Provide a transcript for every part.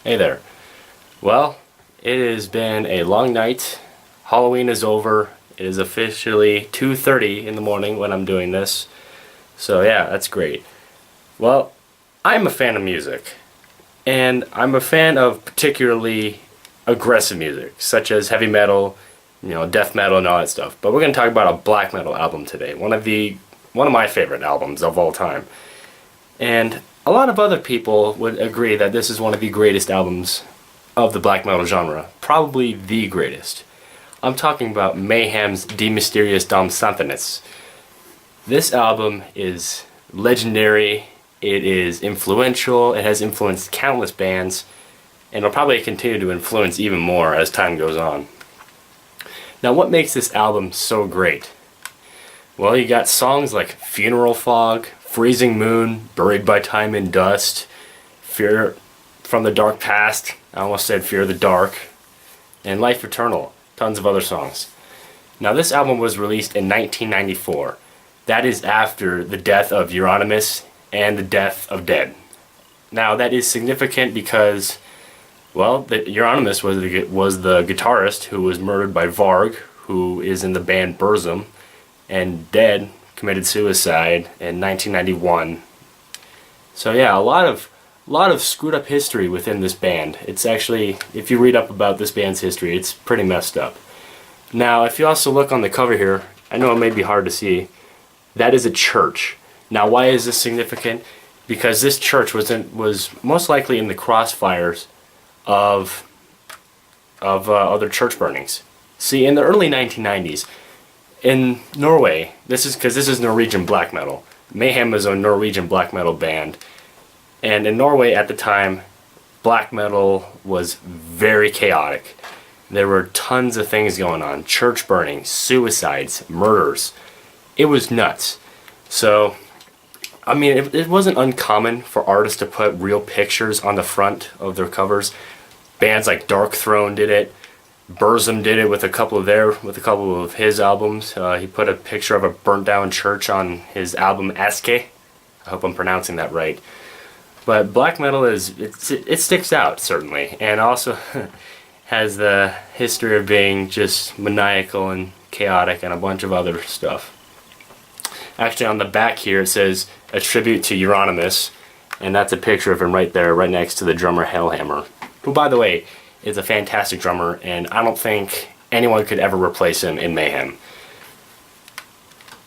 Hey there. Well, it has been a long night. Halloween is over. It is officially 2:30 in the morning when I'm doing this. So yeah, that's great. Well, I'm a fan of music. And I'm a fan of particularly aggressive music, such as heavy metal, death metal and all that stuff. But we're going to talk about a black metal album today. One of my favorite albums of all time. And a lot of other people would agree that this is one of the greatest albums of the black metal genre. Probably the greatest. I'm talking about Mayhem's De Mysteriis Dom Sathanas. This album is legendary, it is influential, it has influenced countless bands, and it'll probably continue to influence even more as time goes on. Now, what makes this album so great? Well, you got songs like Funeral Fog, Freezing Moon, Buried by Time and Dust, Fear from the Dark Past, I almost said Fear of the Dark, and Life Eternal, tons of other songs. Now, this album was released in 1994. That is after the death of Euronymous and the death of Dead. Now, that is significant because, well, Euronymous was the guitarist who was murdered by Varg, who is in the band Burzum, and Dead committed suicide in 1991. So yeah, a lot of screwed up history within this band. It's actually, if you read up about this band's history, it's pretty messed up. Now, if you also look on the cover here, I know it may be hard to see, that is a church. Now, why is this significant? Because this church was most likely in the crossfires of other church burnings. See, in the early 1990s, in Norway, this is Norwegian black metal. Mayhem is a Norwegian black metal band. And in Norway at the time, black metal was very chaotic. There were tons of things going on. Church burnings, suicides, murders. It was nuts. So, I mean, it wasn't uncommon for artists to put real pictures on the front of their covers. Bands like Dark Throne did it. Burzum did it with a couple of his albums. He put a picture of a burnt down church on his album Aske. I hope I'm pronouncing that right. But black metal it sticks out, certainly, and also has the history of being just maniacal and chaotic and a bunch of other stuff. Actually, on the back here it says a tribute to Euronymous, and that's a picture of him right there, right next to the drummer Hellhammer, who, by the way, is a fantastic drummer, and I don't think anyone could ever replace him in Mayhem.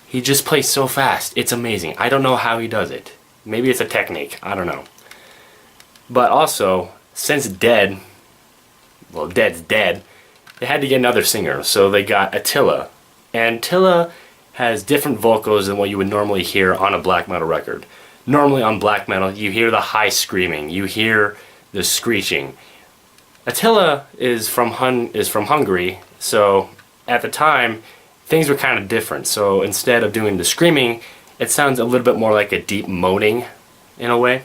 He just plays so fast. It's amazing. I don't know how he does it. Maybe it's a technique. I don't know. But also, since Dead's dead, they had to get another singer, so they got Attila. And Attila has different vocals than what you would normally hear on a black metal record. Normally on black metal, you hear the high screaming, you hear the screeching. Attila is from Hungary, so at the time, things were kind of different. So instead of doing the screaming, it sounds a little bit more like a deep moaning in a way.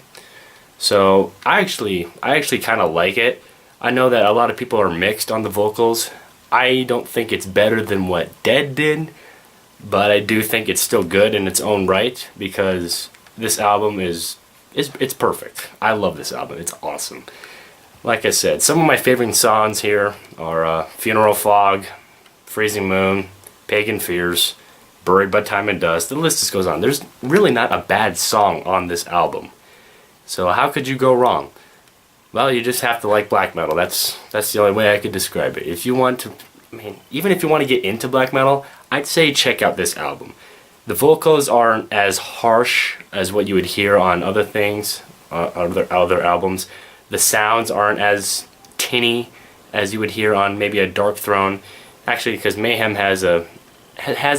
So I actually kind of like it. I know that a lot of people are mixed on the vocals. I don't think it's better than what Dead did, but I do think it's still good in its own right, because this album it's perfect. I love this album. It's awesome. Like I said, some of my favorite songs here are Funeral Fog, Freezing Moon, Pagan Fears, Buried by Time and Dust. The list just goes on. There's really not a bad song on this album. So how could you go wrong? Well, you just have to like black metal. That's the only way I could describe it. If you want to, even if you want to get into black metal, I'd say check out this album. The vocals aren't as harsh as what you would hear on other things, other albums. The sounds aren't as tinny as you would hear on maybe a Dark Throne. Actually, because Mayhem has a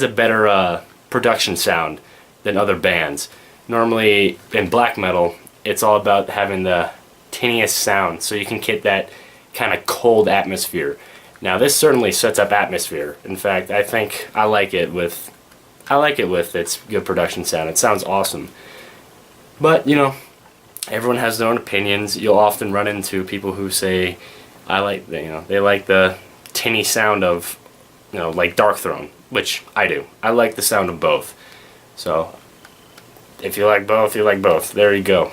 better production sound than other bands. Normally, in black metal, it's all about having the tiniest sound, so you can get that kind of cold atmosphere. Now, this certainly sets up atmosphere. In fact, I think I like it with its good production sound. It sounds awesome. But, everyone has their own opinions. You'll often run into people who say, they like the tinny sound of, like Dark Throne, which I do. I like the sound of both. So, if you like both, you like both. There you go.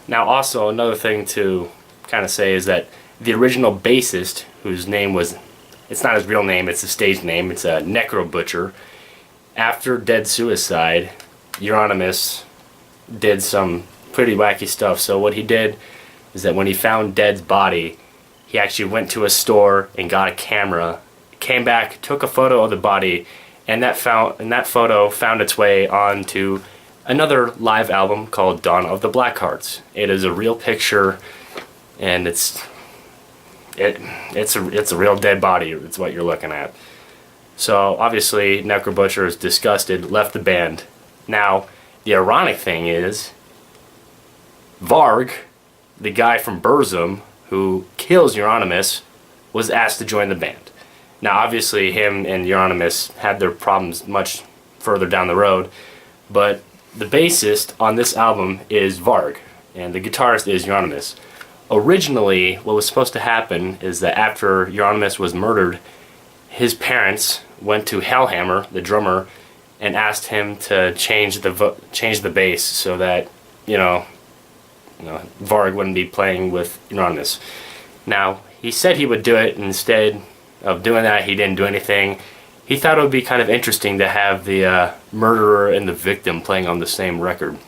Now, also, another thing to kind of say is that the original bassist, whose name was, it's not his real name, it's a stage name, it's a Necro Butcher. After Dead Suicide, Euronymous did some pretty wacky stuff. So what he did is that when he found Dead's body, he actually went to a store and got a camera, came back, took a photo of the body, and that photo found its way onto another live album called Dawn of the Blackhearts. It is a real picture, and it's a real dead body. It's what you're looking at. So obviously Necro Butcher is disgusted, left the band. Now the ironic thing is Varg, the guy from Burzum who kills Euronymous, was asked to join the band. Now obviously him and Euronymous had their problems much further down the road, but the bassist on this album is Varg, and the guitarist is Euronymous. Originally, what was supposed to happen is that after Euronymous was murdered, his parents went to Hellhammer, the drummer, and asked him to change the bass so that, Varg wouldn't be playing with Euronymous. Now, he said he would do it. Instead of doing that, he didn't do anything. He thought it would be kind of interesting to have the murderer and the victim playing on the same record,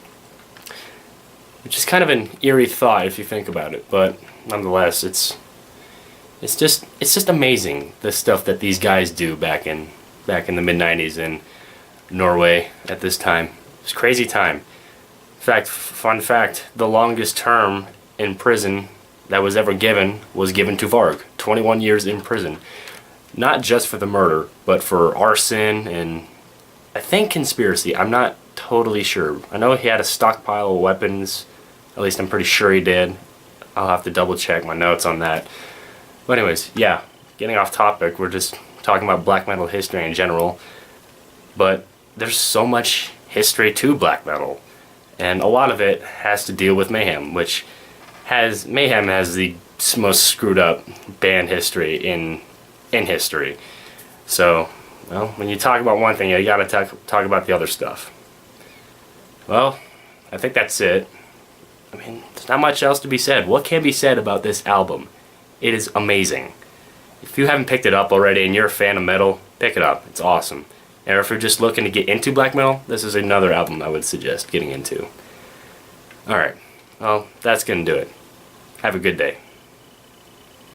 which is kind of an eerie thought if you think about it. But nonetheless, it's just amazing the stuff that these guys do back in the mid-90s in Norway at this time. It's a crazy time. Fun fact, the longest term in prison that was ever given was given to Varg. 21 years in prison. Not just for the murder, but for arson and I think conspiracy. I'm not totally sure. I know he had a stockpile of weapons. At least I'm pretty sure he did. I'll have to double check my notes on that. But anyways, yeah, getting off topic, we're just talking about black metal history in general. But there's so much history to black metal. And a lot of it has to deal with Mayhem, Mayhem has the most screwed up band history in history. So, well, when you talk about one thing, you gotta talk about the other stuff. Well, I think that's it. I mean, there's not much else to be said. What can be said about this album? It is amazing. If you haven't picked it up already and you're a fan of metal, pick it up. It's awesome. And if you're just looking to get into black metal, this is another album I would suggest getting into. Alright, well, that's gonna do it. Have a good day.